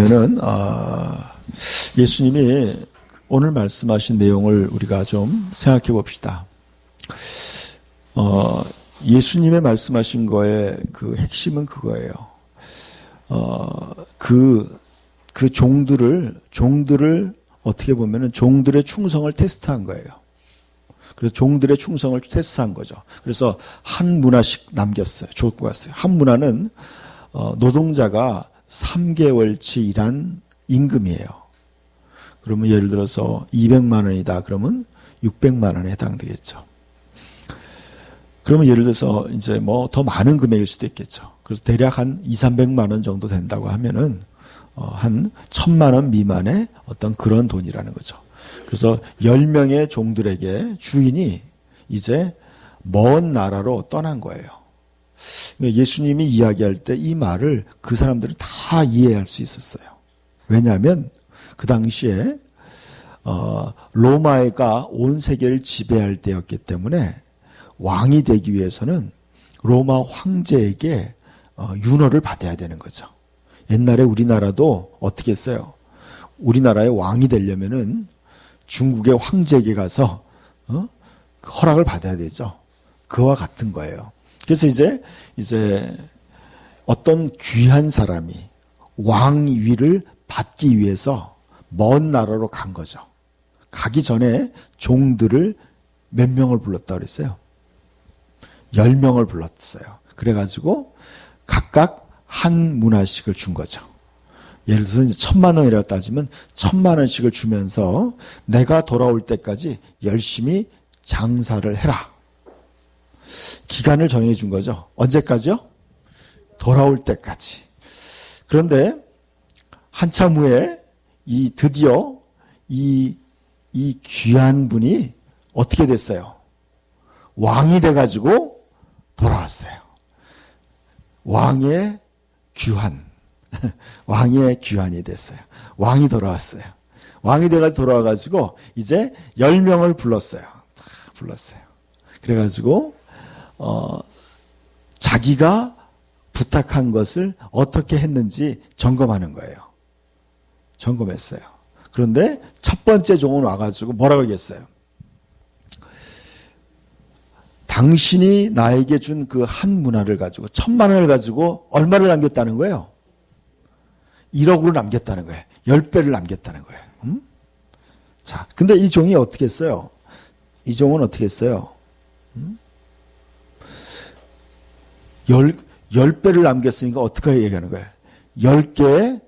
그러면은 예수님이 오늘 말씀하신 내용을 우리가 좀 생각해 봅시다. 예수님의 말씀하신 거의 그 핵심은 그거예요. 그 종들을 어떻게 보면은 종들의 충성을 테스트한 거예요. 그래서 종들의 충성을 테스트한 거죠. 그래서 한 문화씩 남겼어요. 줬고 갔어요. 한 문화는 노동자가 3개월치 일한 임금이에요. 그러면 예를 들어서 200만 원이다. 그러면 600만 원에 해당되겠죠. 그러면 예를 들어서 이제 뭐 더 많은 금액일 수도 있겠죠. 그래서 대략 한 200~300만 원 정도 된다고 하면은 한 1000만 원 미만의 어떤 그런 돈이라는 거죠. 그래서 10명의 종들에게 주인이 이제 먼 나라로 떠난 거예요. 예수님이 이야기할 때 이 말을 그 사람들은 다 이해할 수 있었어요. 왜냐하면 그 당시에 로마가 온 세계를 지배할 때였기 때문에 왕이 되기 위해서는 로마 황제에게 윤허를 받아야 되는 거죠. 옛날에 우리나라도 어떻게 했어요? 우리나라의 왕이 되려면은 중국의 황제에게 가서 허락을 받아야 되죠. 그와 같은 거예요. 그래서 이제 어떤 귀한 사람이 왕위를 받기 위해서 먼 나라로 간 거죠. 가기 전에 종들을 몇 명을 불렀다 그랬어요? 10명을 불렀어요. 그래가지고 각각 한 문화씩을 준 거죠. 예를 들어서 이제 1000만 원이라고 따지면 1000만 원씩을 주면서 내가 돌아올 때까지 열심히 장사를 해라. 기간을 정해준 거죠. 언제까지요? 돌아올 때까지. 그런데 한참 후에 드디어 이 귀한 분이 어떻게 됐어요? 왕이 돼가지고 돌아왔어요. 왕의 귀환. 왕의 귀환이 됐어요. 왕이 돌아왔어요. 왕이 돼가지고 돌아와가지고 이제 10명을 불렀어요. 그래가지고 자기가 부탁한 것을 어떻게 했는지 점검하는 거예요. 점검했어요. 그런데 첫 번째 종은 와가지고 뭐라고 얘기했어요? 당신이 나에게 준 그 한 문화를 가지고 1000만 원을 가지고 얼마를 남겼다는 거예요? 1억으로 남겼다는 거예요. 10배를 남겼다는 거예요. 자, 근데 이 종이 어떻게 했어요? 이 종은 어떻게 했어요? 10배를 남겼으니까 어떻게 얘기하는 거예요? 10개의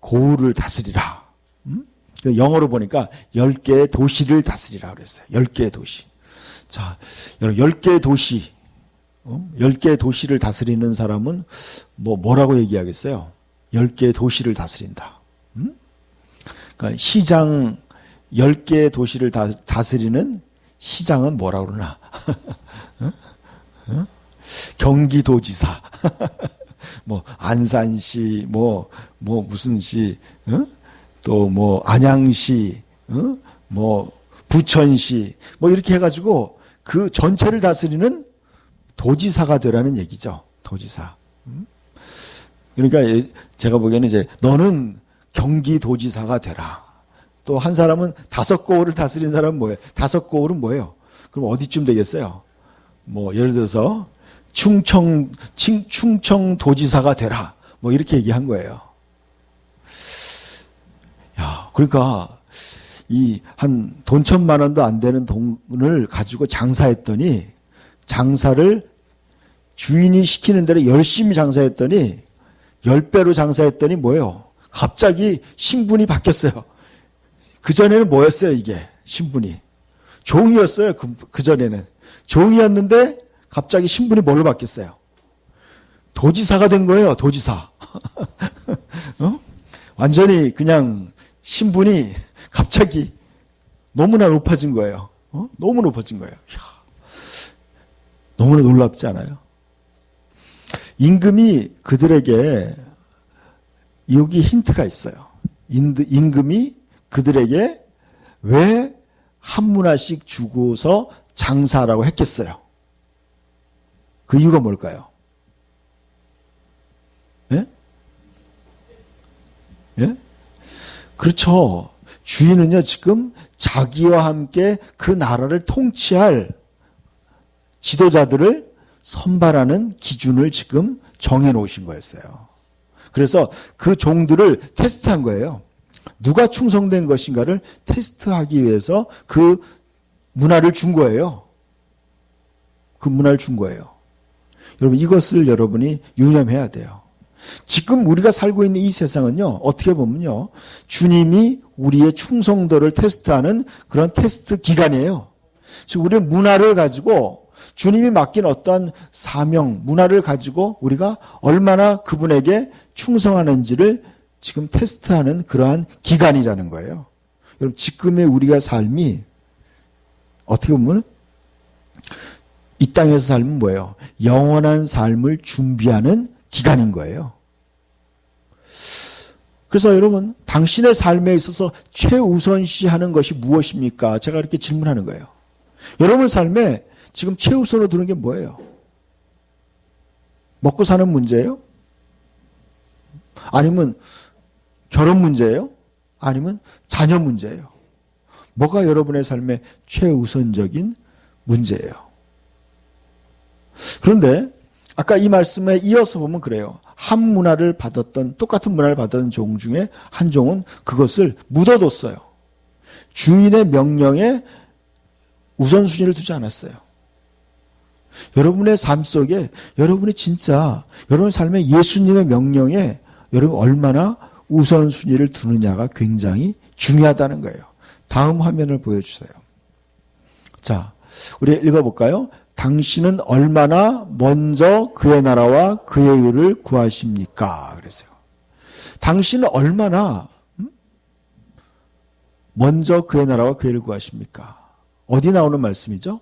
고을을 다스리라. 영어로 보니까 10개의 도시를 다스리라 그랬어요. 10개의 도시. 자, 여러분 10개의 도시, 10개의 도시를 다스리는 사람은 뭐라고 얘기하겠어요? 10개의 도시를 다스린다. 그러니까 시장 10개의 도시를 다스리는 시장은 뭐라고 그러나? 경기도지사, 안산시, 무슨 시, 또 안양시, 부천시, 이렇게 해가지고 그 전체를 다스리는 도지사가 되라는 얘기죠. 도지사. 그러니까 제가 보기에는 이제 너는 경기도지사가 되라. 또 한 사람은 5고을을 다스린 사람은 뭐예요? 5고을은 뭐예요? 그럼 어디쯤 되겠어요? 예를 들어서 충청도지사가 되라. 이렇게 얘기한 거예요. 야, 그러니까 한 돈 1000만 원도 안 되는 돈을 가지고 장사했더니 장사를 주인이 시키는 대로 열심히 장사했더니 10배로 장사했더니 뭐예요? 갑자기 신분이 바뀌었어요. 그전에는 뭐였어요, 이게? 신분이. 종이었어요, 그전에는. 종이었는데 갑자기 신분이 뭘로 바뀌었어요? 도지사가 된 거예요, 도지사. 완전히 그냥 신분이 갑자기 너무나 높아진 거예요. 너무 높아진 거예요. 너무나 놀랍지 않아요? 임금이 그들에게 여기 힌트가 있어요. 임금이 그들에게 왜 한 문화씩 주고서 장사하라고 했겠어요? 그 이유가 뭘까요? 네? 예? 그렇죠. 주인은요, 지금 자기와 함께 그 나라를 통치할 지도자들을 선발하는 기준을 지금 정해 놓으신 거였어요. 그래서 그 종들을 테스트한 거예요. 누가 충성된 것인가를 테스트하기 위해서 그 문화를 준 거예요. 그 문화를 준 거예요. 여러분, 이것을 여러분이 유념해야 돼요. 지금 우리가 살고 있는 이 세상은요, 어떻게 보면요, 주님이 우리의 충성도를 테스트하는 그런 테스트 기간이에요. 지금 우리는 문화를 가지고 주님이 맡긴 어떤 사명, 문화를 가지고 우리가 얼마나 그분에게 충성하는지를 지금 테스트하는 그러한 기간이라는 거예요. 여러분, 지금의 우리가 삶이 어떻게 보면 이 땅에서 삶은 뭐예요? 영원한 삶을 준비하는 기간인 거예요. 그래서 여러분, 당신의 삶에 있어서 최우선시하는 것이 무엇입니까? 제가 이렇게 질문하는 거예요. 여러분 삶에 지금 최우선으로 두는 게 뭐예요? 먹고 사는 문제예요? 아니면 결혼 문제예요? 아니면 자녀 문제예요? 뭐가 여러분의 삶의 최우선적인 문제예요? 그런데 아까 이 말씀에 이어서 보면 그래요. 한 문화를 받았던, 똑같은 문화를 받았던 종 중에 한 종은 그것을 묻어뒀어요. 주인의 명령에 우선순위를 두지 않았어요. 여러분의 삶 속에 여러분이 진짜 여러분의 삶에 예수님의 명령에 여러분 얼마나 우선순위를 두느냐가 굉장히 중요하다는 거예요. 다음 화면을 보여주세요. 자, 우리 읽어볼까요? 당신은 얼마나 먼저 그의 나라와 그의 의를 구하십니까? 그랬어요. 당신은 얼마나 먼저 그의 나라와 그의 의를 구하십니까? 어디 나오는 말씀이죠?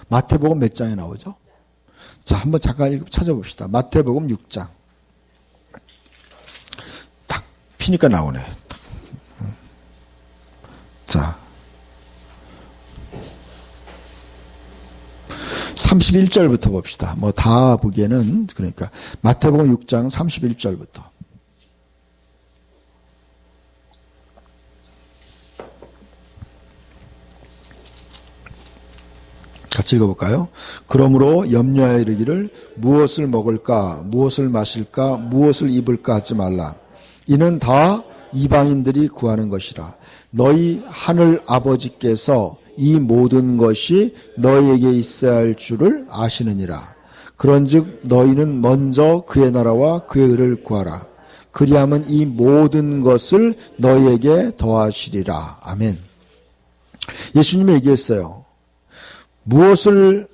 마태복음 몇 장에 나오죠? 자, 한번 잠깐 찾아봅시다. 마태복음 6장. 딱 피니까 나오네. 자, 31절부터 봅시다. 뭐 다 보기에는, 그러니까 마태복음 6장 31절부터. 같이 읽어볼까요? 그러므로 염려하여 이르기를 무엇을 먹을까, 무엇을 마실까, 무엇을 입을까 하지 말라. 이는 다 이방인들이 구하는 것이라. 너희 하늘 아버지께서 이 모든 것이 너희에게 있어야 할 줄을 아시느니라. 그런즉 너희는 먼저 그의 나라와 그의 의를 구하라. 그리하면 이 모든 것을 너희에게 더하시리라. 아멘. 예수님이 얘기했어요. 무엇을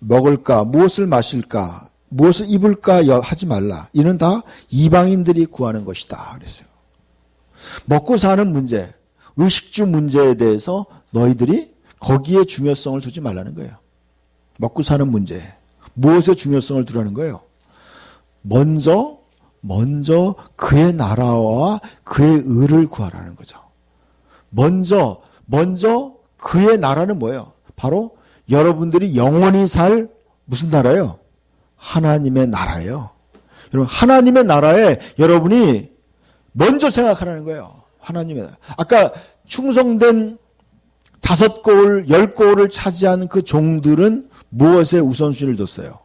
먹을까, 무엇을 마실까, 무엇을 입을까 하지 말라. 이는 다 이방인들이 구하는 것이다. 그랬어요. 먹고 사는 문제, 의식주 문제에 대해서 너희들이 거기에 중요성을 두지 말라는 거예요. 먹고 사는 문제, 무엇에 중요성을 두라는 거예요? 먼저 그의 나라와 그의 의를 구하라는 거죠. 먼저 그의 나라는 뭐예요? 바로 여러분들이 영원히 살 무슨 나라예요? 하나님의 나라예요. 여러분, 하나님의 나라에 여러분이 먼저 생각하라는 거예요. 하나님의 나라. 아까 충성된 5고을, 10고을을 차지한 그 종들은 무엇에 우선순위를 뒀어요?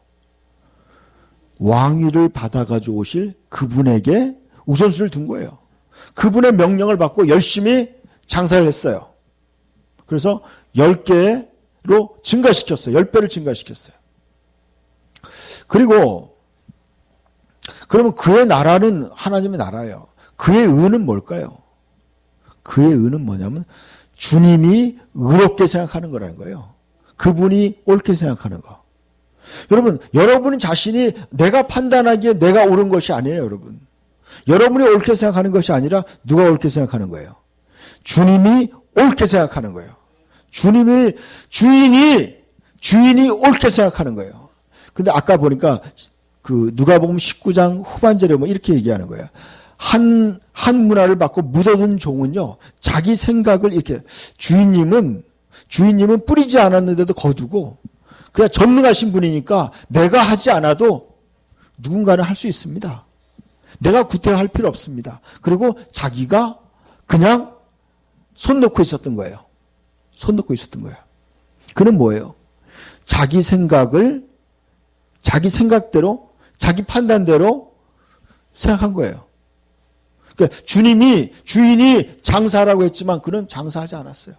왕위를 받아가지고 오실 그분에게 우선순위를 둔 거예요. 그분의 명령을 받고 열심히 장사를 했어요. 그래서 10개로 증가시켰어요. 10배를 증가시켰어요. 그리고 그러면 그의 나라는 하나님의 나라예요. 그의 의는 뭘까요? 그의 의는 뭐냐면 주님이 의롭게 생각하는 거라는 거예요. 그분이 옳게 생각하는 거. 여러분, 여러분 자신이 내가 판단하기에 내가 옳은 것이 아니에요, 여러분. 여러분이 옳게 생각하는 것이 아니라 누가 옳게 생각하는 거예요? 주님이 옳게 생각하는 거예요. 주인이 옳게 생각하는 거예요. 근데 아까 보니까 그 누가복음 19장 후반절에 뭐 이렇게 얘기하는 거예요. 한 문화를 받고 묻어둔 종은요, 자기 생각을 이렇게, 주인님은 뿌리지 않았는데도 거두고, 그냥 전능하신 분이니까 내가 하지 않아도 누군가는 할 수 있습니다. 내가 구태할 필요 없습니다. 그리고 자기가 그냥 손 놓고 있었던 거예요. 손 놓고 있었던 거예요. 그는 뭐예요? 자기 생각을 자기 생각대로 자기 판단대로 생각한 거예요. 그러니까 주인이 장사하라고 했지만 그는 장사하지 않았어요.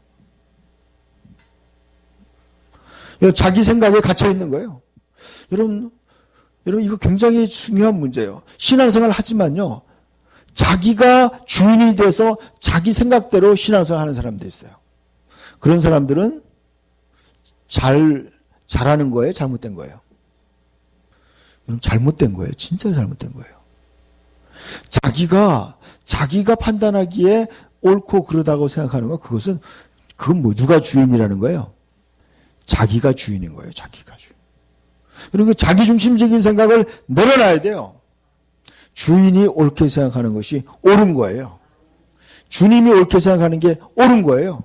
자기 생각에 갇혀 있는 거예요. 여러분 이거 굉장히 중요한 문제예요. 신앙생활 하지만요. 자기가 주인이 돼서 자기 생각대로 신앙생활 하는 사람도 있어요. 그런 사람들은 잘하는 거예요? 잘못된 거예요? 여러분 잘못된 거예요. 진짜 잘못된 거예요. 자기가 판단하기에 옳고 그러다고 생각하는 건 그건 뭐 누가 주인이라는 거예요? 자기가 주인인 거예요. 자기가 주인. 그리고 자기중심적인 생각을 내려놔야 돼요. 주인이 옳게 생각하는 것이 옳은 거예요. 주님이 옳게 생각하는 게 옳은 거예요.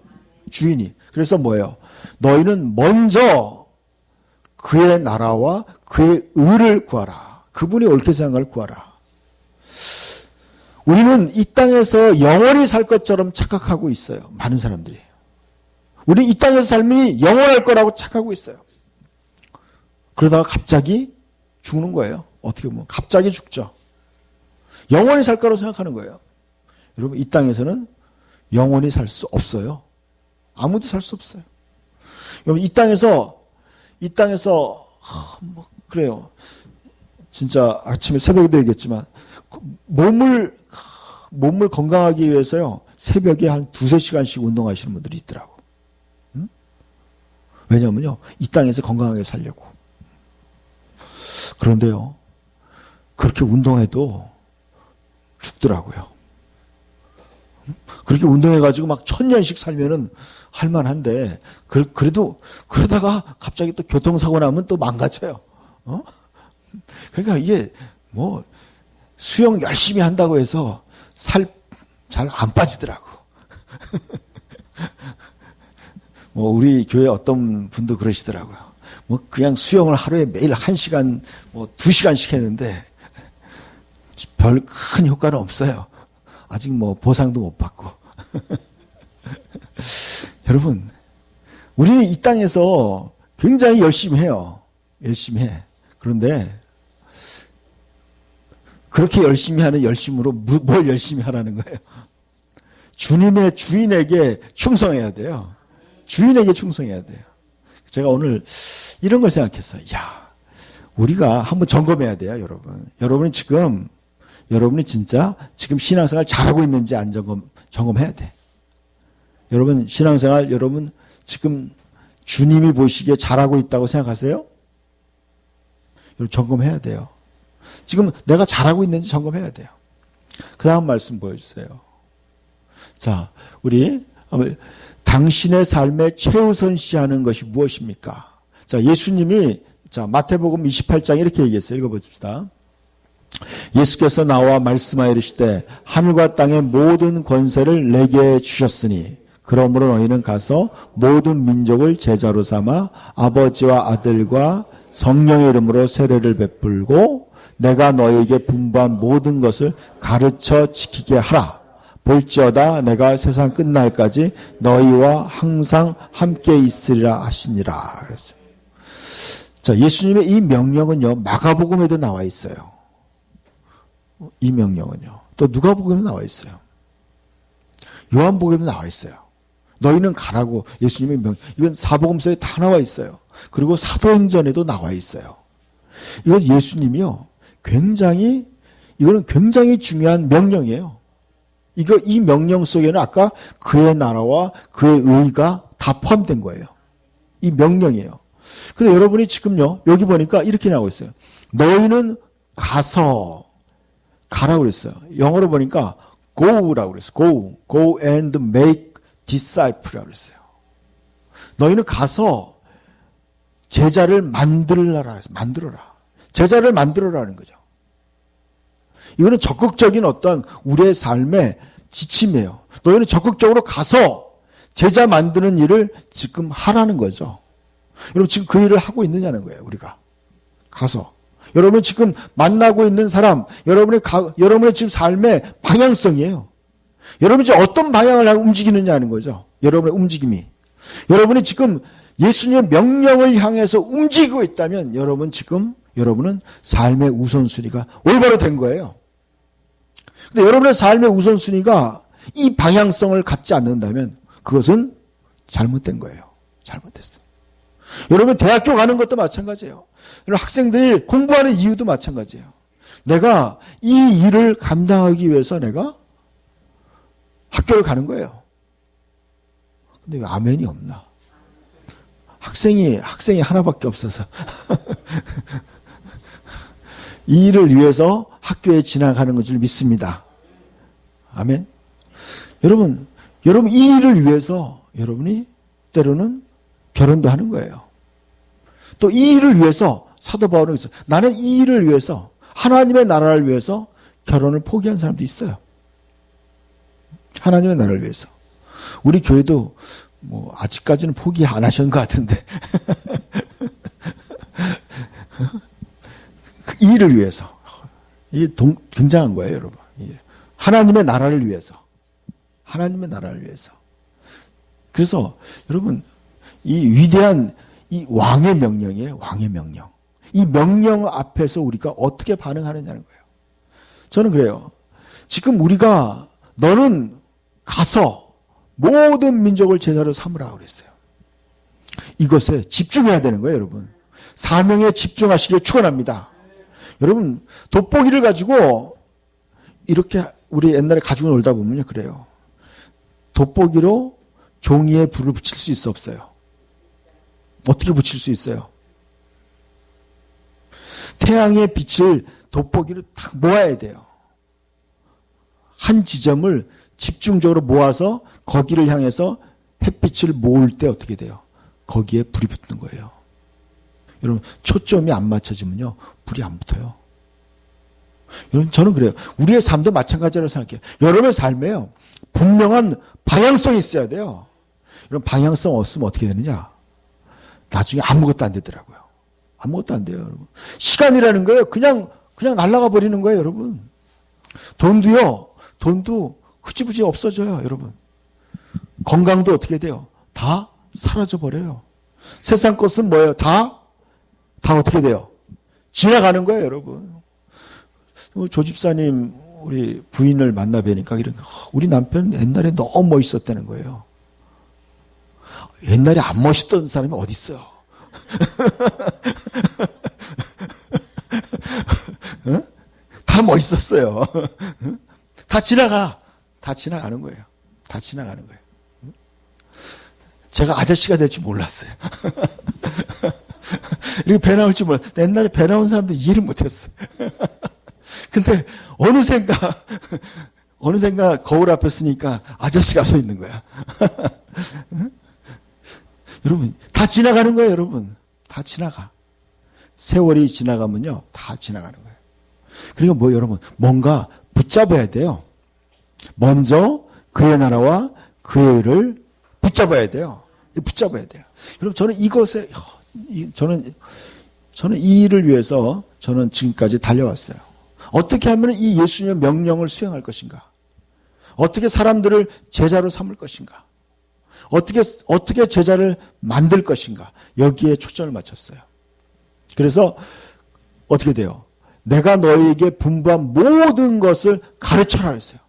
주인이. 그래서 뭐예요? 너희는 먼저 그의 나라와 그의 의를 구하라. 그분이 옳게 생각을 구하라. 우리는 이 땅에서 영원히 살 것처럼 착각하고 있어요. 많은 사람들이. 우리 이 땅에서 삶이 영원할 거라고 착각하고 있어요. 그러다가 갑자기 죽는 거예요. 어떻게 보면 갑자기 죽죠. 영원히 살 거라고 생각하는 거예요. 여러분 이 땅에서는 영원히 살 수 없어요. 아무도 살 수 없어요. 여러분 이 땅에서 그래요. 진짜 아침에 새벽에도 얘기했지만 몸을 건강하기 위해서요. 새벽에 한 2-3시간씩 운동하시는 분들이 있더라고. 응? 왜냐면요. 이 땅에서 건강하게 살려고. 그런데요. 그렇게 운동해도 죽더라고요. 그렇게 운동해가지고 막 1000년씩 살면은 할만한데, 그래도, 그러다가 갑자기 또 교통사고 나면 또 망가져요. 그러니까 이게 수영 열심히 한다고 해서 살 잘 안 빠지더라고. 우리 교회 어떤 분도 그러시더라고요. 그냥 수영을 하루에 매일 1시간, 2시간씩 했는데, 별 큰 효과는 없어요. 아직 보상도 못 받고. 여러분, 우리는 이 땅에서 굉장히 열심히 해요. 열심히 해. 그런데, 그렇게 열심히 하는 열심으로 뭘 열심히 하라는 거예요? 주님의 주인에게 충성해야 돼요. 주인에게 충성해야 돼요. 제가 오늘 이런 걸 생각했어요. 우리가 한번 점검해야 돼요, 여러분. 여러분이 진짜 지금 신앙생활 잘하고 있는지 안 점검해야 돼. 여러분 신앙생활 여러분 지금 주님이 보시기에 잘하고 있다고 생각하세요? 여러분 점검해야 돼요. 지금 내가 잘하고 있는지 점검해야 돼요. 그 다음 말씀 보여주세요. 자, 우리 당신의 삶에 최우선시하는 것이 무엇입니까? 자, 예수님이 마태복음 28장 이렇게 얘기했어요. 읽어봅시다. 예수께서 나와 말씀하여 이르시되 하늘과 땅의 모든 권세를 내게 주셨으니 그러므로 너희는 가서 모든 민족을 제자로 삼아 아버지와 아들과 성령의 이름으로 세례를 베풀고 내가 너희에게 분부한 모든 것을 가르쳐 지키게 하라. 볼지어다 내가 세상 끝날까지 너희와 항상 함께 있으리라 하시니라. 그랬어요. 자, 예수님의 이 명령은요 마가복음에도 나와 있어요. 이 명령은요. 또 누가복음에 나와 있어요. 요한복음에 나와 있어요. 너희는 가라고 예수님의 명령. 이건 사복음서에 다 나와 있어요. 그리고 사도행전에도 나와 있어요. 이건 예수님이요. 이거는 굉장히 중요한 명령이에요. 이 명령 속에는 아까 그의 나라와 그의 의가 다 포함된 거예요. 이 명령이에요. 근데 여러분이 지금요, 여기 보니까 이렇게 나오고 있어요. 너희는 가라고 그랬어요. 영어로 보니까 go라고 그랬어요. go and make disciple이라고 그랬어요. 너희는 가서 제자를 만들어라. 제자를 만들어라는 거죠. 이거는 적극적인 어떤 우리의 삶의 지침이에요. 너희는 적극적으로 가서 제자 만드는 일을 지금 하라는 거죠. 여러분 지금 그 일을 하고 있느냐는 거예요. 우리가 가서 여러분이 지금 만나고 있는 사람, 여러분의 지금 삶의 방향성이에요. 여러분이 지금 어떤 방향을 움직이느냐는 거죠. 여러분의 움직임이. 여러분이 지금 예수님의 명령을 향해서 움직이고 있다면 여러분은 삶의 우선순위가 올바로 된 거예요. 근데 여러분의 삶의 우선순위가 이 방향성을 갖지 않는다면 그것은 잘못된 거예요. 잘못됐어요. 여러분 대학교 가는 것도 마찬가지예요. 여러분 학생들이 공부하는 이유도 마찬가지예요. 내가 이 일을 감당하기 위해서 내가 학교를 가는 거예요. 근데 왜 아멘이 없나? 학생이 하나밖에 없어서 이 일을 위해서 학교에 지나가는 것을 믿습니다. 아멘. 여러분 이 일을 위해서 여러분이 때로는 결혼도 하는 거예요. 또 이 일을 위해서 사도 바울은 있어요. 나는 이 일을 위해서 하나님의 나라를 위해서 결혼을 포기한 사람도 있어요. 하나님의 나라를 위해서. 우리 교회도 뭐 아직까지는 포기 안 하신 것 같은데 이 일을 위해서. 이게 굉장한 거예요, 여러분. 하나님의 나라를 위해서. 하나님의 나라를 위해서. 그래서 여러분 이 위대한 이 왕의 명령이에요. 왕의 명령. 이 명령 앞에서 우리가 어떻게 반응하느냐는 거예요. 저는 그래요. 지금 우리가 너는 가서 모든 민족을 제자로 삼으라고 그랬어요. 이것에 집중해야 되는 거예요, 여러분. 사명에 집중하시길 축원합니다. 여러분 돋보기를 가지고 이렇게 우리 옛날에 가지고 놀다 보면요 그래요. 돋보기로 종이에 불을 붙일 수 있어 없어요? 어떻게 붙일 수 있어요? 태양의 빛을 돋보기로 딱 모아야 돼요. 한 지점을 집중적으로 모아서 거기를 향해서 햇빛을 모을 때 어떻게 돼요? 거기에 불이 붙는 거예요. 여러분 초점이 안 맞춰지면요 불이 안 붙어요. 여러분 저는 그래요. 우리의 삶도 마찬가지라고 생각해요. 여러분의 삶에요 분명한 방향성이 있어야 돼요. 여러분 방향성 없으면 어떻게 되느냐? 나중에 아무것도 안 되더라고요. 아무것도 안 돼요, 여러분. 시간이라는 거예요. 그냥 날아가 버리는 거예요, 여러분. 돈도 흐지부지 없어져요, 여러분. 건강도 어떻게 돼요? 다 사라져 버려요. 세상 것은 뭐예요? 다 어떻게 돼요? 지나가는 거예요, 여러분. 조 집사님 우리 부인을 만나 뵈니까 우리 남편 옛날에 너무 멋있었다는 거예요. 옛날에 안 멋있던 사람이 어디 있어요? 다 멋있었어요. 다 지나가는 거예요. 다 지나가는 거예요. 제가 아저씨가 될 줄 몰랐어요. 이렇게 배 나올 줄 몰랐어요. 옛날에 배 나온 사람들 이해를 못했어요. 근데 어느샌가 거울 앞에 서니까 아저씨가 서 있는 거야. 여러분 다 지나가는 거예요, 여러분. 다 지나가. 세월이 지나가면요 다 지나가는 거예요. 그러니까 여러분 뭔가 붙잡아야 돼요. 먼저 그의 나라와 그의 의를 붙잡아야 돼요. 붙잡아야 돼요. 여러분 저는 이것에 저는 이 일을 위해서 저는 지금까지 달려왔어요. 어떻게 하면 이 예수님의 명령을 수행할 것인가? 어떻게 사람들을 제자로 삼을 것인가? 어떻게 제자를 만들 것인가? 여기에 초점을 맞췄어요. 그래서 어떻게 돼요? 내가 너희에게 분부한 모든 것을 가르쳐라 했어요.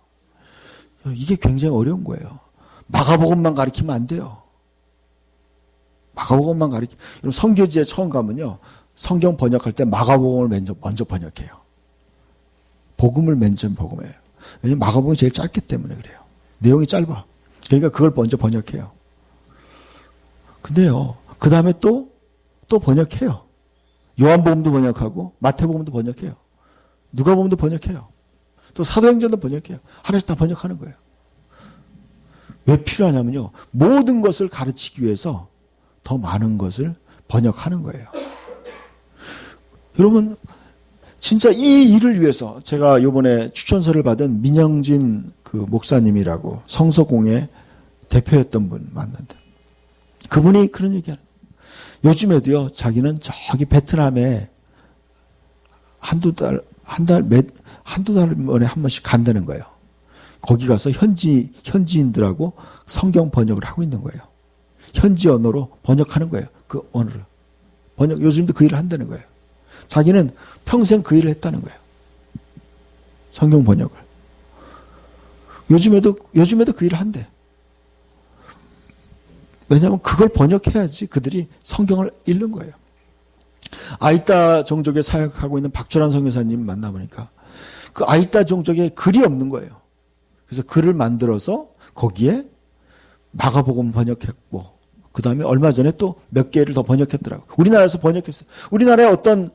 이게 굉장히 어려운 거예요. 마가복음만 가르치면 안 돼요. 마가복음만 여러분 성교지에 처음 가면요. 성경 번역할 때 마가복음을 먼저 번역해요. 복음을 먼저 복음해요. 왜냐하면 마가복음이 제일 짧기 때문에 그래요. 내용이 짧아. 그러니까 그걸 먼저 번역해요. 근데요, 그 다음에 또 번역해요. 요한복음도 번역하고, 마태복음도 번역해요. 누가복음도 번역해요. 또 사도행전도 번역해요. 하나씩 다 번역하는 거예요. 왜 필요하냐면요, 모든 것을 가르치기 위해서 더 많은 것을 번역하는 거예요. 여러분, 진짜 이 일을 위해서 제가 이번에 추천서를 받은 민영진 그 목사님이라고 성서공회 대표였던 분 만났는데 그분이 그런 얘기하는 거예요. 요즘에도요 자기는 저기 베트남에 한두 달 만에 한 번씩 간다는 거예요. 거기 가서 현지인들하고 성경 번역을 하고 있는 거예요. 현지 언어로 번역하는 거예요. 그 언어를. 요즘도 그 일을 한다는 거예요. 자기는 평생 그 일을 했다는 거예요. 성경 번역을. 요즘에도 그 일을 한대. 왜냐하면 그걸 번역해야지 그들이 성경을 읽는 거예요. 아이따 종족에 사역하고 있는 박철환 선교사님 만나보니까 그 아이따 종족에 글이 없는 거예요. 그래서 글을 만들어서 거기에 마가복음 번역했고, 그 다음에 얼마 전에 또 몇 개를 더 번역했더라고요. 우리나라에서 번역했어요. 우리나라에 어떤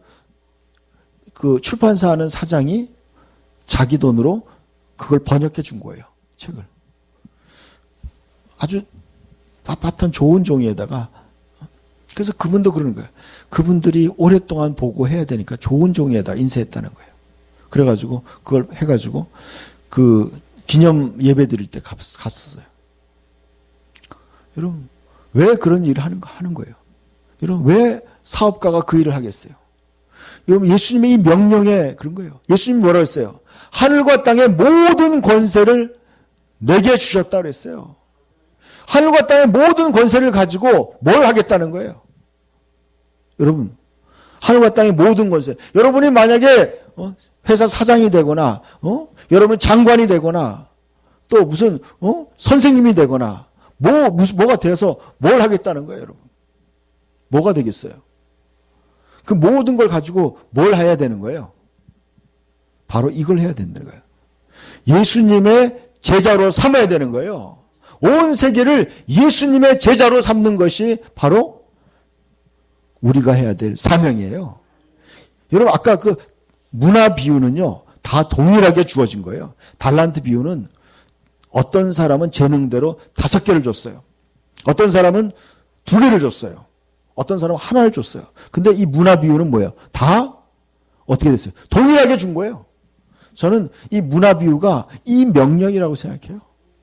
그 출판사 하는 사장이 자기 돈으로 그걸 번역해 준 거예요. 책을. 아주 빳빳한 좋은 종이에다가. 그래서 그분도 그러는 거예요. 그분들이 오랫동안 보고 해야 되니까 좋은 종이에다 인쇄했다는 거예요. 그래가지고 그걸 해가지고 그 기념 예배 드릴 때 갔었어요. 여러분, 왜 그런 일을 하는 거예요? 여러분, 왜 사업가가 그 일을 하겠어요? 여러분, 예수님의 이 명령에 그런 거예요. 예수님이 뭐라고 했어요? 하늘과 땅의 모든 권세를 내게 주셨다 그랬어요. 하늘과 땅의 모든 권세를 가지고 뭘 하겠다는 거예요? 여러분, 하늘과 땅의 모든 권세. 여러분이 만약에 회사 사장이 되거나, 여러분 장관이 되거나, 또 무슨 선생님이 되거나, 뭐가 되어서 뭘 하겠다는 거예요, 여러분? 뭐가 되겠어요? 그 모든 걸 가지고 뭘 해야 되는 거예요? 바로 이걸 해야 된다는 거예요. 예수님의 제자로 삼아야 되는 거예요. 온 세계를 예수님의 제자로 삼는 것이 바로 우리가 해야 될 사명이에요. 여러분, 아까 그 문화 비유는요, 다 동일하게 주어진 거예요. 달란트 비유는 어떤 사람은 재능대로 5개를 줬어요. 어떤 사람은 2개를 줬어요. 어떤 사람은 하나를 줬어요. 근데 이 문화 비유는 뭐예요? 다 어떻게 됐어요? 동일하게 준 거예요. 저는 이 문화 비유가 이 명령이라고 생각해요.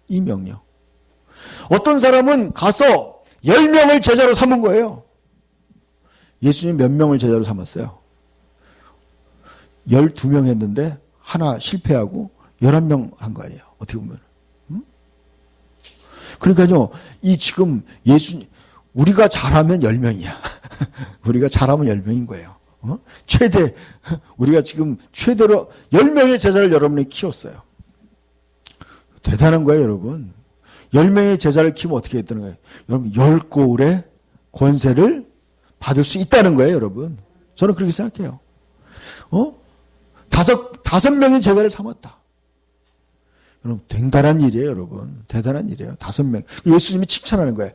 이 명령. 어떤 사람은 가서 10명을 제자로 삼은 거예요. 예수님 몇 명을 제자로 삼았어요? 12명 했는데 하나 실패하고 11명 한 거 아니에요. 어떻게 보면. 그러니까요, 이 지금 우리가 잘하면 10명이야. 우리가 잘하면 10명인 거예요. 우리가 지금 최대로 10명의 제자를 여러분이 키웠어요. 대단한 거예요, 여러분. 10명의 제자를 키우면 어떻게 했다는 거예요? 여러분, 10고울의 권세를 받을 수 있다는 거예요, 여러분. 저는 그렇게 생각해요. 5명의 제자를 삼았다. 여러분, 대단한 일이에요, 여러분. 대단한 일이에요. 5명. 예수님이 칭찬하는 거예요.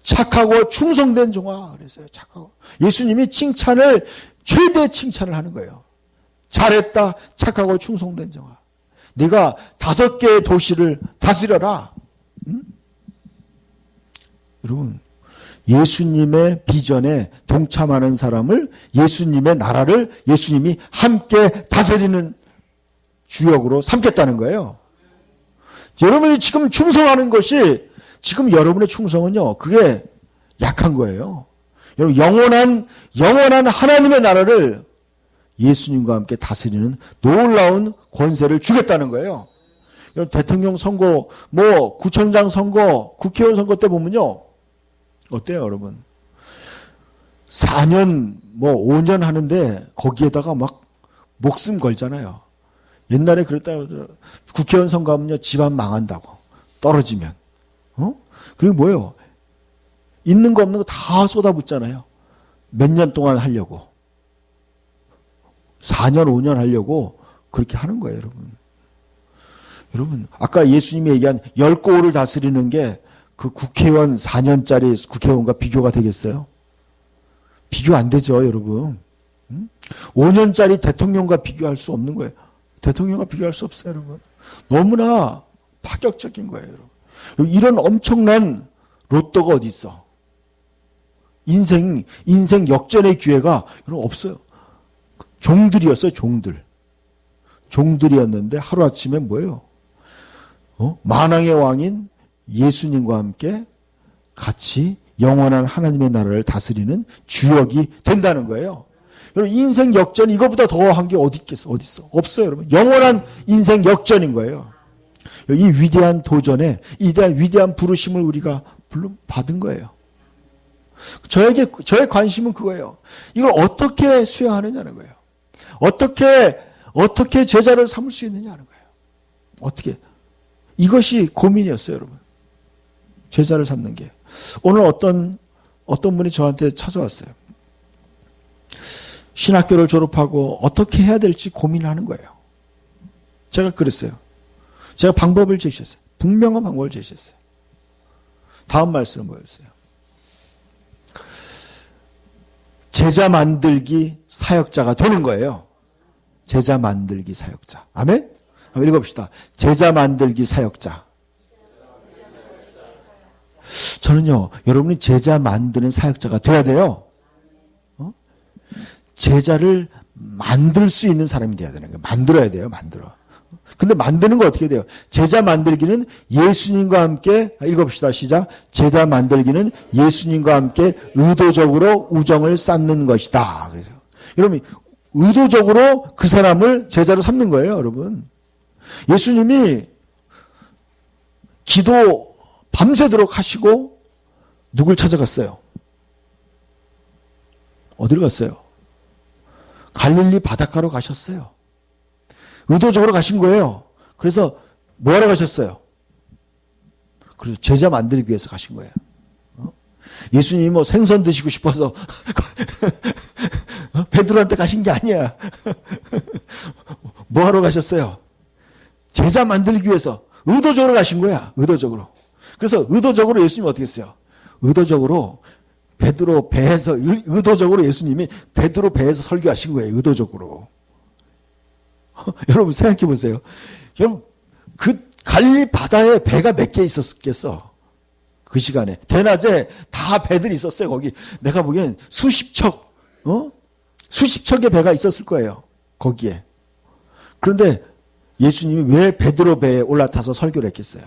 착하고 충성된 종아. 그랬어요. 착하고. 예수님이 최대 칭찬을 하는 거예요. 잘했다. 착하고 충성된 종아. 네가 5개의 도시를 다스려라. 여러분, 예수님의 비전에 동참하는 사람을, 예수님의 나라를 예수님이 함께 다스리는 주역으로 삼겠다는 거예요. 여러분이 지금 충성하는 것이, 지금 여러분의 충성은요, 그게 약한 거예요. 여러분, 영원한 하나님의 나라를 예수님과 함께 다스리는 놀라운 권세를 주겠다는 거예요. 여러분, 대통령 선거, 구청장 선거, 국회의원 선거 때 보면요, 어때요, 여러분? 4년, 5년 하는데 거기에다가 막 목숨 걸잖아요. 옛날에 그랬다고 국회의원 선거하면요, 집안 망한다고. 떨어지면. 그리고 뭐예요? 있는 거 없는 거 다 쏟아붓잖아요. 몇 년 동안 하려고. 4년, 5년 하려고 그렇게 하는 거예요, 여러분. 여러분, 아까 예수님이 얘기한 10고울을 다스리는 게 그 국회의원 4년짜리 국회의원과 비교가 되겠어요? 비교 안 되죠, 여러분. 5년짜리 대통령과 비교할 수 없는 거예요. 대통령과 비교할 수 없어요, 여러분. 너무나 파격적인 거예요, 여러분. 이런 엄청난 로또가 어디 있어? 인생 역전의 기회가 여러분 없어요. 종들이었어요, 종들이었는데 하루아침에 뭐예요? 만왕의 왕인 예수님과 함께 같이 영원한 하나님의 나라를 다스리는 주역이 된다는 거예요. 여러분, 인생 역전 이거보다 더한 게 어디 있겠어? 어디 있어? 없어요, 여러분. 영원한 인생 역전인 거예요. 이 위대한 도전에 위대한 부르심을 우리가 받은 거예요. 저의 관심은 그거예요. 이걸 어떻게 수행하느냐는 거예요. 어떻게 제자를 삼을 수 있느냐는 거예요. 어떻게. 이것이 고민이었어요, 여러분. 제자를 삼는 게. 오늘 어떤 분이 저한테 찾아왔어요. 신학교를 졸업하고 어떻게 해야 될지 고민하는 거예요. 제가 그랬어요. 제가 방법을 제시했어요. 분명한 방법을 제시했어요. 다음 말씀은 뭐였어요? 제자 만들기 사역자가 되는 거예요. 제자 만들기 사역자. 아멘? 한번 읽어봅시다. 제자 만들기 사역자. 저는요, 여러분이 제자 만드는 사역자가 돼야 돼요. 제자를 만들 수 있는 사람이 돼야 되는 거예요. 만들어야 돼요, 만들어. 근데 만드는 거 어떻게 돼요? 제자 만들기는 예수님과 함께, 읽어봅시다. 시작. 제자 만들기는 예수님과 함께 의도적으로 우정을 쌓는 것이다. 그래서 여러분, 의도적으로 그 사람을 제자로 삼는 거예요, 여러분. 예수님이 기도 밤새도록 하시고 누굴 찾아갔어요? 어디로 갔어요? 갈릴리 바닷가로 가셨어요. 의도적으로 가신 거예요. 그래서 뭐하러 가셨어요? 그래서 제자 만들기 위해서 가신 거예요. 예수님이 뭐 생선 드시고 싶어서 베드로한테 가신 게 아니야. 뭐하러 가셨어요? 제자 만들기 위해서 의도적으로 가신 거야. 의도적으로. 그래서 의도적으로 예수님이 어떻게 했어요? 의도적으로 베드로 배에서, 의도적으로 예수님이 베드로 배에서 설교하신 거예요. 의도적으로. 여러분 생각해 보세요. 여러분 그 갈릴리 바다에 배가 몇 개 있었겠어? 그 시간에 대낮에 다 배들이 있었어요. 거기 내가 보기엔 수십 척의 배가 있었을 거예요. 거기에. 그런데 예수님이 왜 베드로 배에 올라타서 설교를 했겠어요?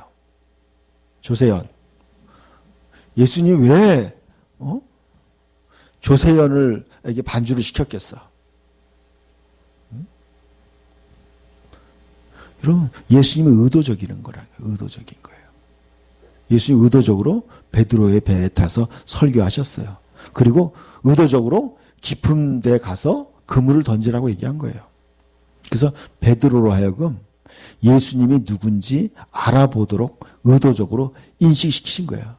조세현. 예수님이 왜 조세현에게 반주를 시켰겠어? 여러분, 예수님은 의도적인 거라는 거예요. 의도적인 거예요. 예수님이 의도적으로 베드로의 배에 타서 설교하셨어요. 그리고 의도적으로 깊은 데 가서 그물을 던지라고 얘기한 거예요. 그래서 베드로로 하여금 예수님이 누군지 알아보도록 의도적으로 인식시키신 거예요.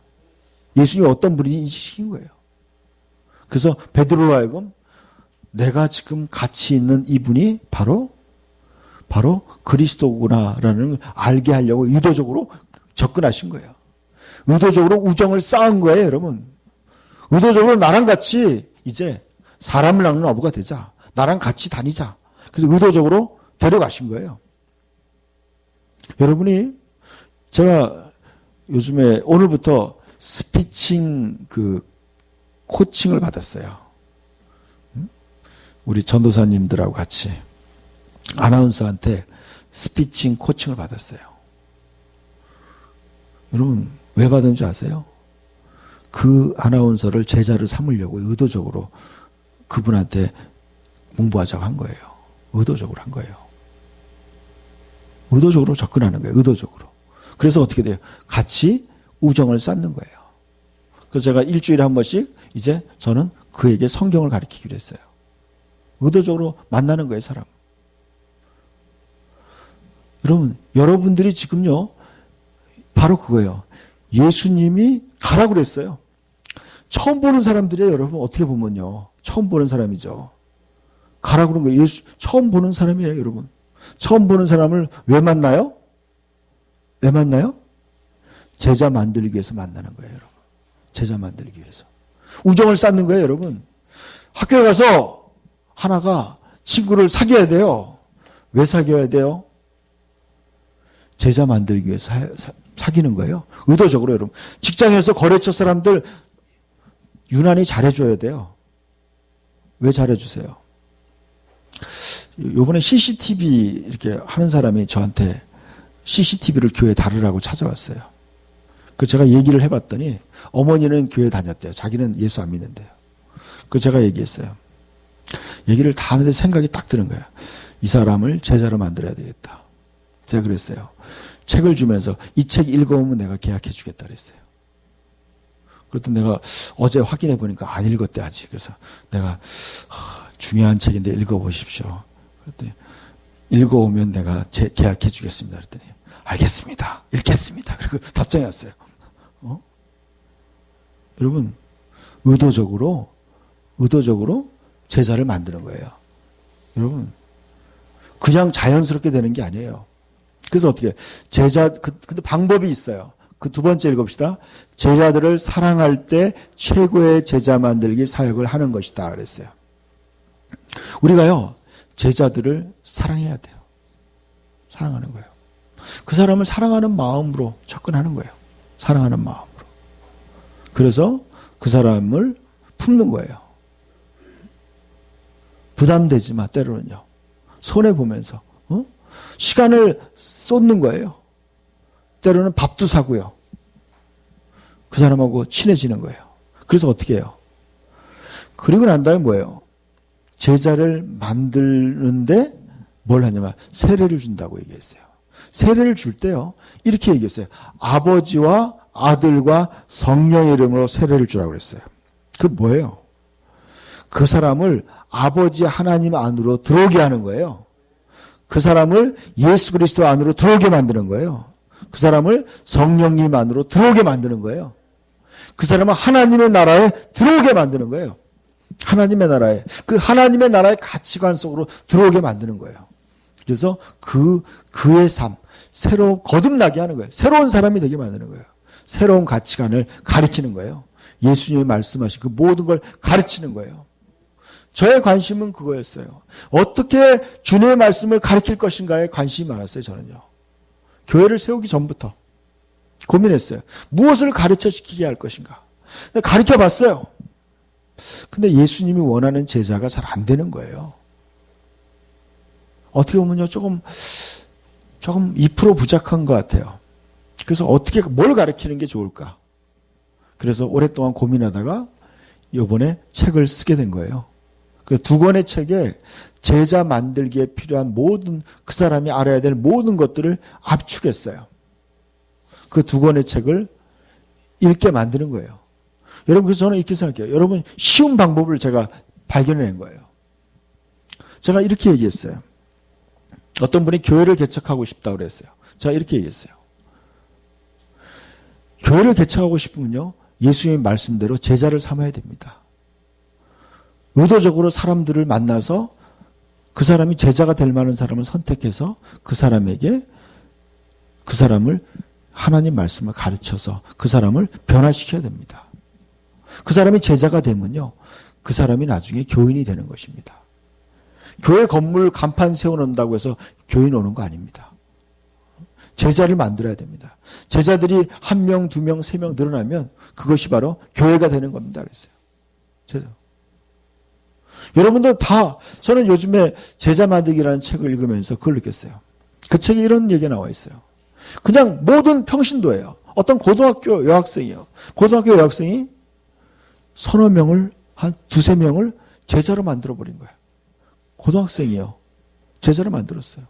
예수님이 어떤 분인지 인식시킨 거예요. 그래서 베드로로 하여금 내가 지금 같이 있는 이분이 바로 그리스도구나라는 걸 알게 하려고 의도적으로 접근하신 거예요. 의도적으로 우정을 쌓은 거예요, 여러분. 의도적으로 나랑 같이 이제 사람을 낳는 어부가 되자. 나랑 같이 다니자. 그래서 의도적으로 데려가신 거예요. 여러분이 제가 요즘에 오늘부터 스피칭 코칭을 받았어요. 우리 전도사님들하고 같이 아나운서한테 스피칭 코칭을 받았어요. 여러분 왜 받은 줄 아세요? 그 아나운서를 제자를 삼으려고 의도적으로 그분한테 공부하자고 한 거예요. 의도적으로 한 거예요. 의도적으로 접근하는 거예요. 의도적으로. 그래서 어떻게 돼요? 같이 우정을 쌓는 거예요. 그래서 제가 일주일에 한 번씩 이제 저는 그에게 성경을 가르치기로 했어요. 의도적으로 만나는 거예요, 사람. 여러분들이 지금요, 바로 그거예요. 예수님이 가라고 그랬어요. 처음 보는 사람들이에요, 여러분. 어떻게 보면요. 처음 보는 사람이죠. 가라고 그런 거예요. 처음 보는 사람이에요, 여러분. 처음 보는 사람을 왜 만나요? 왜 만나요? 제자 만들기 위해서 만나는 거예요, 여러분. 제자 만들기 위해서. 우정을 쌓는 거예요, 여러분. 학교에 가서 하나가 친구를 사귀어야 돼요. 왜 사귀어야 돼요? 제자 만들기 위해서 사귀는 거예요. 의도적으로 여러분. 직장에서 거래처 사람들 유난히 잘해줘야 돼요. 왜 잘해주세요? 요번에 CCTV 이렇게 하는 사람이 저한테 CCTV를 교회에 다루라고 찾아왔어요. 그 제가 얘기를 해봤더니 어머니는 교회 다녔대요. 자기는 예수 안 믿는데요. 그 제가 얘기했어요. 얘기를 다 하는데 생각이 딱 드는 거야. 이 사람을 제자로 만들어야 되겠다. 제가 그랬어요. 책을 주면서 이 책 읽어보면 내가 계약해 주겠다 그랬어요. 그랬더니 내가 어제 확인해 보니까 안 읽었대 아직. 그래서 내가 중요한 책인데 읽어보십시오. 그랬더니 읽어오면 내가 계약해 주겠습니다. 그랬더니 알겠습니다. 읽겠습니다. 그리고 답장이 왔어요. 여러분 의도적으로 제자를 만드는 거예요. 여러분 그냥 자연스럽게 되는 게 아니에요. 그래서 어떻게 근데 방법이 있어요. 그 두 번째 읽읍시다. 제자들을 사랑할 때 최고의 제자 만들기 사역을 하는 것이다 그랬어요. 우리가요 제자들을 사랑해야 돼요. 사랑하는 거예요. 그 사람을 사랑하는 마음으로 접근하는 거예요. 사랑하는 마음으로. 그래서 그 사람을 품는 거예요. 부담되지만 때로는요. 손해보면서 시간을 쏟는 거예요. 때로는 밥도 사고요. 그 사람하고 친해지는 거예요. 그래서 어떻게 해요? 그리고 난 다음에 뭐예요? 제자를 만드는데 뭘 하냐면 세례를 준다고 얘기했어요. 세례를 줄 때요. 이렇게 얘기했어요. 아버지와 아들과 성령의 이름으로 세례를 주라고 그랬어요. 그 뭐예요? 그 사람을 아버지 하나님 안으로 들어오게 하는 거예요. 그 사람을 예수 그리스도 안으로 들어오게 만드는 거예요. 그 사람을 성령님 안으로 들어오게 만드는 거예요. 그 사람은 하나님의 나라에 들어오게 만드는 거예요. 하나님의 나라에. 그 하나님의 나라의 가치관 속으로 들어오게 만드는 거예요. 그래서 그의 삶, 거듭나게 하는 거예요. 새로운 사람이 되게 만드는 거예요. 새로운 가치관을 가르치는 거예요. 예수님이 말씀하신 그 모든 걸 가르치는 거예요. 저의 관심은 그거였어요. 어떻게 주님의 말씀을 가르칠 것인가에 관심이 많았어요, 저는요. 교회를 세우기 전부터 고민했어요. 무엇을 가르쳐 시키게 할 것인가. 가르쳐 봤어요. 근데 예수님이 원하는 제자가 잘 안 되는 거예요. 어떻게 보면요, 조금 2% 부족한 것 같아요. 그래서 어떻게, 뭘 가르치는 게 좋을까. 그래서 오랫동안 고민하다가 이번에 책을 쓰게 된 거예요. 그 두 권의 책에 제자 만들기에 필요한 모든 그 사람이 알아야 될 모든 것들을 압축했어요. 그 두 권의 책을 읽게 만드는 거예요. 여러분 그래서 저는 이렇게 생각해요. 여러분 쉬운 방법을 제가 발견해낸 거예요. 제가 이렇게 얘기했어요. 어떤 분이 교회를 개척하고 싶다고 그랬어요. 제가 이렇게 얘기했어요. 교회를 개척하고 싶으면요. 예수님의 말씀대로 제자를 삼아야 됩니다. 의도적으로 사람들을 만나서 그 사람이 제자가 될 만한 사람을 선택해서 그 사람을 하나님 말씀을 가르쳐서 그 사람을 변화시켜야 됩니다. 그 사람이 제자가 되면요. 그 사람이 나중에 교인이 되는 것입니다. 교회 건물 간판 세워놓는다고 해서 교인 오는 거 아닙니다. 제자를 만들어야 됩니다. 제자들이 1명, 2명, 3명 늘어나면 그것이 바로 교회가 되는 겁니다. 그랬어요. 제자. 여러분들 저는 요즘에 제자 만들기라는 책을 읽으면서 그걸 느꼈어요. 그 책에 이런 얘기가 나와 있어요. 그냥 모든 평신도예요. 어떤 고등학교 여학생이요. 고등학교 여학생이 서너 명을, 한 2-3명을 제자로 만들어버린 거예요. 고등학생이요. 제자로 만들었어요.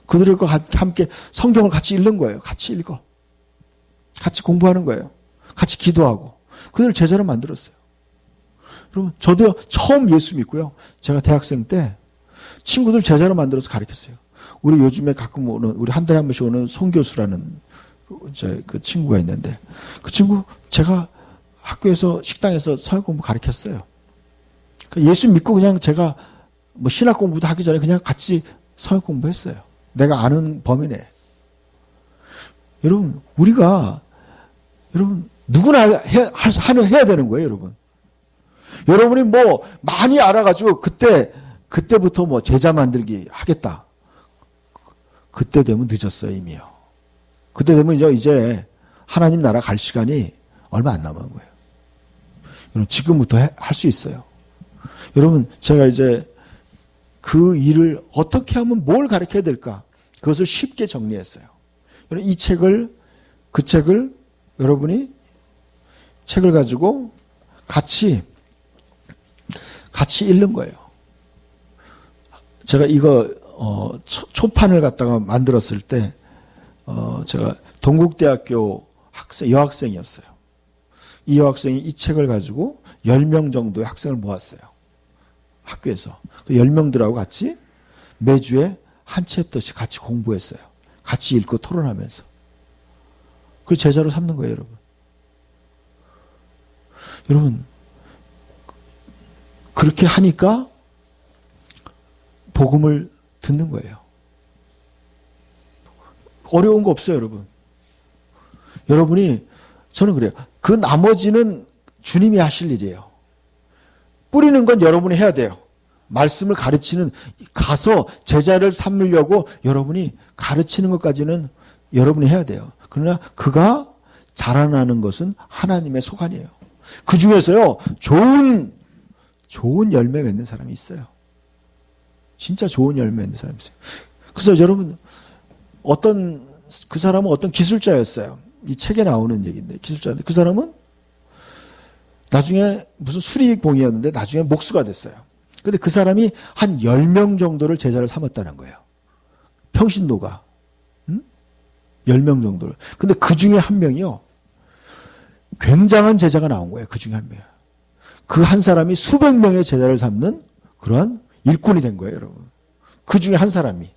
그들과 함께 성경을 같이 읽는 거예요. 같이 읽어. 같이 공부하는 거예요. 같이 기도하고. 그들을 제자로 만들었어요. 여러분, 저도요, 처음 예수 믿고요. 제가 대학생 때 친구들 제자로 만들어서 가르쳤어요. 우리 요즘에 가끔 오는, 우리 한 달에 한 번씩 오는 송 교수라는 그 친구가 있는데, 그 친구 제가 학교에서, 식당에서 사역 공부 가르쳤어요. 예수 믿고 그냥 제가 뭐 신학 공부도 하기 전에 그냥 같이 사역 공부했어요. 내가 아는 범위 내에. 여러분, 누구나 해야 되는 거예요, 여러분. 여러분이 뭐 많이 알아가지고 그때부터 뭐 제자 만들기 하겠다. 그때 되면 늦었어요, 이미요. 그때 되면 이제 하나님 나라 갈 시간이 얼마 안 남은 거예요. 여러분, 지금부터 할 수 있어요. 여러분, 제가 이제 그 일을 어떻게 하면 뭘 가르쳐야 될까? 그것을 쉽게 정리했어요. 여러분, 그 책을 여러분이 책을 가지고 같이 같이 읽는 거예요. 제가 이거 초판을 갖다가 만들었을 때 제가 동국대학교 여학생이었어요. 이 여학생이 이 책을 가지고 10명 정도의 학생을 모았어요. 학교에서. 그 10명들하고 같이 매주에 한 챕터씩 같이 공부했어요. 같이 읽고 토론하면서. 그걸 제자로 삼는 거예요, 여러분. 여러분, 그렇게 하니까 복음을 듣는 거예요. 어려운 거 없어요, 여러분. 여러분이, 저는 그래요. 그 나머지는 주님이 하실 일이에요. 뿌리는 건 여러분이 해야 돼요. 말씀을 가르치는, 가서 제자를 삼으려고 여러분이 가르치는 것까지는 여러분이 해야 돼요. 그러나 그가 자라나는 것은 하나님의 소관이에요. 그 중에서요, 좋은 열매 맺는 사람이 있어요. 진짜 좋은 열매 맺는 사람이 있어요. 그래서 여러분, 그 사람은 어떤 기술자였어요. 이 책에 나오는 얘기인데, 기술자인데, 그 사람은 나중에 무슨 수리공이었는데, 나중에 목수가 됐어요. 근데 그 사람이 한 10명 정도를 제자를 삼았다는 거예요. 평신도가. 10명 정도를. 근데 그 중에 한 명이요. 굉장한 제자가 나온 거예요. 그 중에 한 명. 그 한 사람이 수백 명의 제자를 삼는 그러한 일꾼이 된 거예요, 여러분. 그 중에 한 사람이.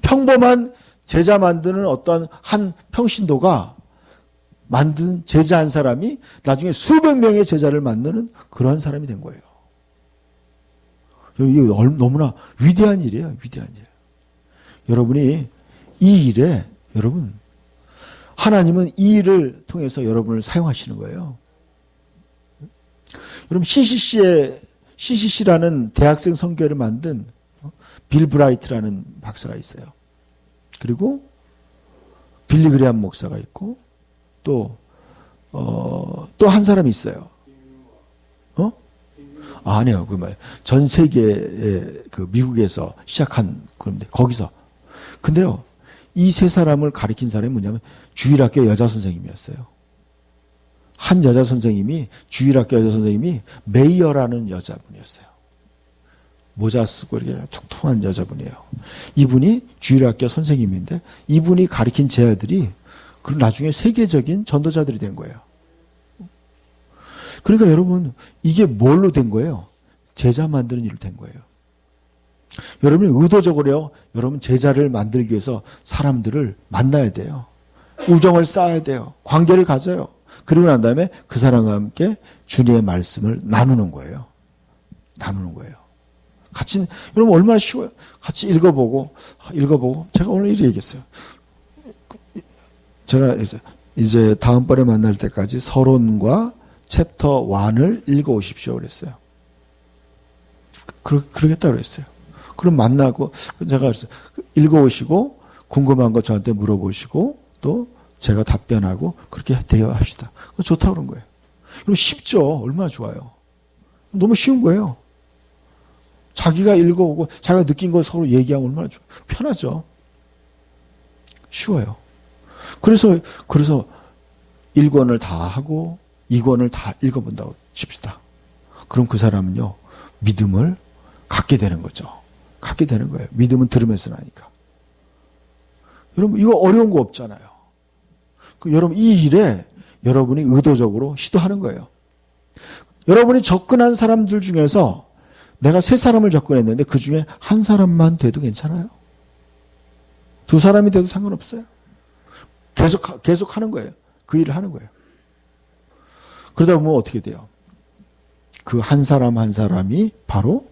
평범한 제자 만드는 어떤 한 평신도가 만든 제자 한 사람이 나중에 수백 명의 제자를 만드는 그러한 사람이 된 거예요. 이게 너무나 위대한 일이에요. 위대한 일. 여러분이 이 일에 여러분 하나님은 이 일을 통해서 여러분을 사용하시는 거예요. 여러분 CCC라는 대학생 선교회를 만든 빌 브라이트라는 박사가 있어요. 그리고 빌리 그레함 목사가 있고 또 한 사람이 있어요. 아니요. 전 세계의 그 미국에서 시작한 그런데 거기서. 근데요. 이 세 사람을 가리킨 사람이 뭐냐면 주일학교 여자 선생님이었어요. 한 여자 선생님이 주일학교 여자 선생님이 메이어라는 여자분이었어요. 모자 쓰고 이렇게 퉁퉁한 여자분이에요. 이분이 주일학교 선생님인데 이분이 가리킨 제 아들이 그 나중에 세계적인 전도자들이 된 거예요. 그러니까 여러분 이게 뭘로 된 거예요? 제자 만드는 일로 된 거예요. 여러분이 의도적으로요. 여러분 제자를 만들기 위해서 사람들을 만나야 돼요. 우정을 쌓아야 돼요. 관계를 가져요. 그리고 난 다음에 그 사람과 함께 주님의 말씀을 나누는 거예요. 나누는 거예요. 같이 여러분 얼마나 쉬워요. 같이 읽어보고 제가 오늘 이렇게 얘기했어요. 제가 이제 다음번에 만날 때까지 서론과 챕터 1을 읽어오십시오 그랬어요. 그러겠다고 그랬어요. 그럼 만나고 제가 그랬어요. 읽어오시고 궁금한 거 저한테 물어보시고 또 제가 답변하고 그렇게 대화합시다. 좋다고 그런 거예요. 그럼 쉽죠. 얼마나 좋아요. 너무 쉬운 거예요. 자기가 읽어오고 자기가 느낀 거 서로 얘기하면 얼마나 편하죠. 쉬워요. 그래서 1권을 다 하고 2권을 다 읽어본다고 칩시다. 그럼 그 사람은요. 믿음을 갖게 되는 거죠. 갖게 되는 거예요. 믿음은 들으면서 나니까. 여러분 이거 어려운 거 없잖아요. 여러분 이 일에 여러분이 의도적으로 시도하는 거예요. 여러분이 접근한 사람들 중에서 내가 3사람을 접근했는데 그 중에 한 사람만 돼도 괜찮아요. 2사람이 돼도 상관없어요. 계속 하는 거예요. 그 일을 하는 거예요. 그러다 보면 어떻게 돼요? 그 한 사람 한 사람이 바로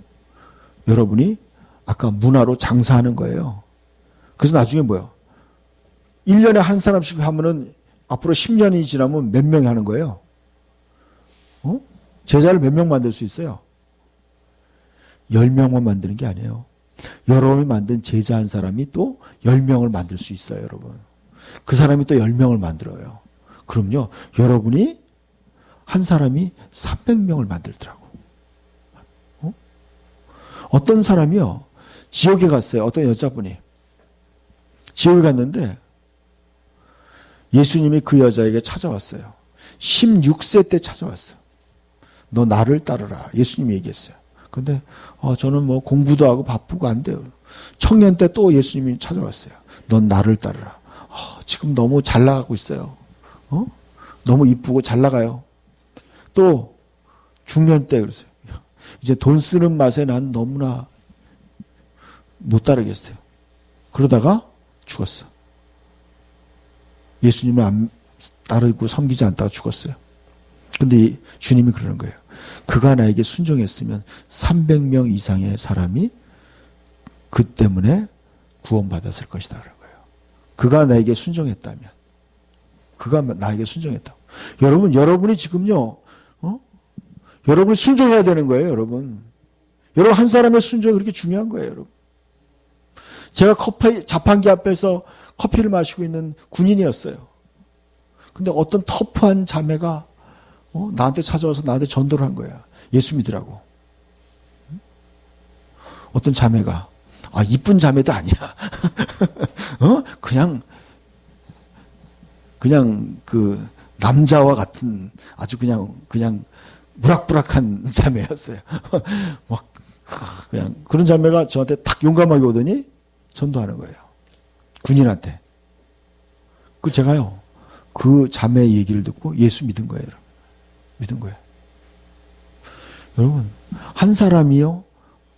여러분이 아까 문화로 장사하는 거예요. 그래서 나중에 뭐예요? 1년에 한 사람씩 하면은 앞으로 10년이 지나면 몇 명이 하는 거예요? 제자를 몇 명 만들 수 있어요? 10명만 만드는 게 아니에요. 여러분이 만든 제자 한 사람이 또 10명을 만들 수 있어요, 여러분. 그 사람이 또 10명을 만들어요. 그럼요, 여러분이 한 사람이 300명을 만들더라고. 어떤 사람이요, 지옥에 갔어요. 어떤 여자분이. 지옥에 갔는데 예수님이 그 여자에게 찾아왔어요. 16세 때 찾아왔어요. 너 나를 따르라. 예수님이 얘기했어요. 근데 저는 뭐 공부도 하고 바쁘고 안 돼요. 청년 때 또 예수님이 찾아왔어요. 넌 나를 따르라. 지금 너무 잘 나가고 있어요. 너무 이쁘고 잘 나가요. 또 중년 때 그랬어요. 이제 돈 쓰는 맛에 난 너무나 못 따르겠어요. 그러다가 죽었어. 예수님을 안 따르고 섬기지 않다가 죽었어요. 근데 주님이 그러는 거예요. 그가 나에게 순종했으면 300명 이상의 사람이 그 때문에 구원받았을 것이다. 그런 거예요. 그가 나에게 순종했다면. 그가 나에게 순종했다. 여러분, 여러분이 지금요, 여러분이 순종해야 되는 거예요, 여러분. 여러분, 한 사람의 순종이 그렇게 중요한 거예요, 여러분. 제가 자판기 앞에서 커피를 마시고 있는 군인이었어요. 근데 어떤 터프한 자매가 나한테 찾아와서 나한테 전도를 한 거야. 예수 믿으라고. 어떤 자매가, 이쁜 자매도 아니야. 그냥 그 남자와 같은 아주 그냥 무락부락한 자매였어요. 막 그냥 그런 자매가 저한테 딱 용감하게 오더니 전도하는 거예요. 군인한테. 제가요, 그 자매 얘기를 듣고 예수 믿은 거예요, 여러분. 믿은 거예요. 여러분, 한 사람이요,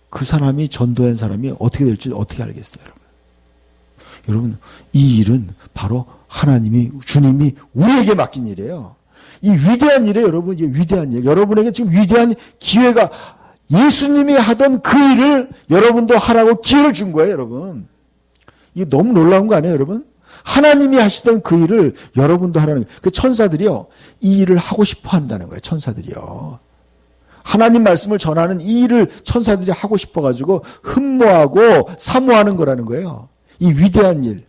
그 사람이 전도한 사람이 어떻게 될지 어떻게 알겠어요, 여러분. 여러분, 이 일은 바로 주님이 우리에게 맡긴 일이에요. 이 위대한 일에 여러분, 이게 위대한 일. 여러분에게 지금 위대한 기회가 예수님이 하던 그 일을 여러분도 하라고 기회를 준 거예요, 여러분. 이게 너무 놀라운 거 아니에요, 여러분? 하나님이 하시던 그 일을 여러분도 하라는 거예요. 그 천사들이요, 이 일을 하고 싶어 한다는 거예요, 천사들이요. 하나님 말씀을 전하는 이 일을 천사들이 하고 싶어가지고 흠모하고 사모하는 거라는 거예요. 이 위대한 일.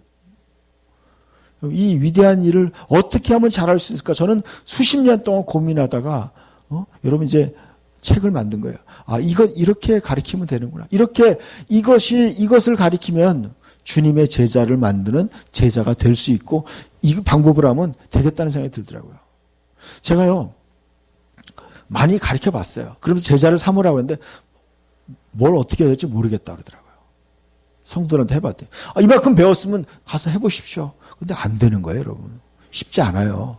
이 위대한 일을 어떻게 하면 잘할 수 있을까? 저는 수십 년 동안 고민하다가, 여러분 이제 책을 만든 거예요. 이렇게 가리키면 되는구나. 이것을 가리키면 주님의 제자를 만드는 제자가 될 수 있고, 이 방법을 하면 되겠다는 생각이 들더라고요. 제가요, 많이 가르쳐 봤어요. 그러면서 제자를 삼으라고 했는데, 뭘 어떻게 해야 될지 모르겠다 그러더라고요. 성도들한테 해봤대요. 이만큼 배웠으면 가서 해보십시오. 근데 안 되는 거예요, 여러분. 쉽지 않아요.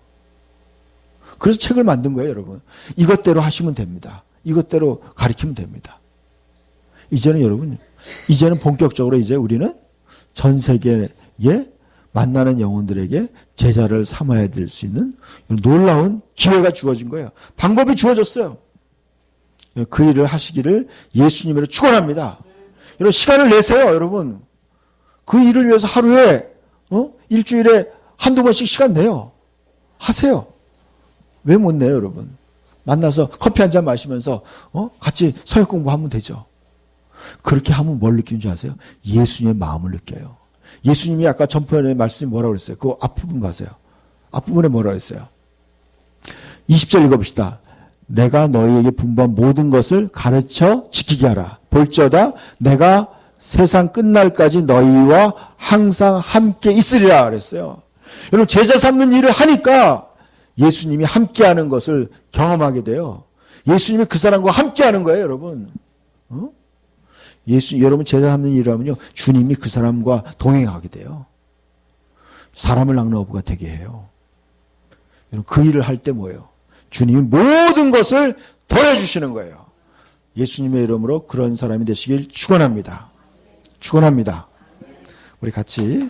그래서 책을 만든 거예요, 여러분. 이것대로 하시면 됩니다. 이것대로 가르치면 됩니다. 이제는 본격적으로 이제 우리는 전 세계에 만나는 영혼들에게 제자를 삼아야 될 수 있는 놀라운 기회가 주어진 거예요. 방법이 주어졌어요. 그 일을 하시기를 예수님으로 축원합니다. 여러분, 시간을 내세요, 여러분. 그 일을 위해서 하루에 일주일에 한두 번씩 시간 내요. 하세요. 왜 못 내요, 여러분? 만나서 커피 한 잔 마시면서 같이 서역 공부하면 되죠. 그렇게 하면 뭘 느끼는 줄 아세요? 예수님의 마음을 느껴요. 예수님이 아까 전편의 말씀이 뭐라고 그랬어요? 그 앞부분 봐세요. 앞부분에 뭐라고 그랬어요? 20절 읽어봅시다. 내가 너희에게 분부한 모든 것을 가르쳐 지키게 하라. 볼지어다 내가 세상 끝날까지 너희와 항상 함께 있으리라 그랬어요. 여러분, 제자 삼는 일을 하니까 예수님이 함께하는 것을 경험하게 돼요. 예수님이 그 사람과 함께하는 거예요, 여러분. 여러분 제자 삼는 일을 하면요, 주님이 그 사람과 동행하게 돼요. 사람을 낚는 어부가 되게 해요. 여러분, 그 일을 할 때 뭐예요? 주님이 모든 것을 더해주시는 거예요. 예수님의 이름으로 그런 사람이 되시길 축원합니다. 축원합니다. 우리 같이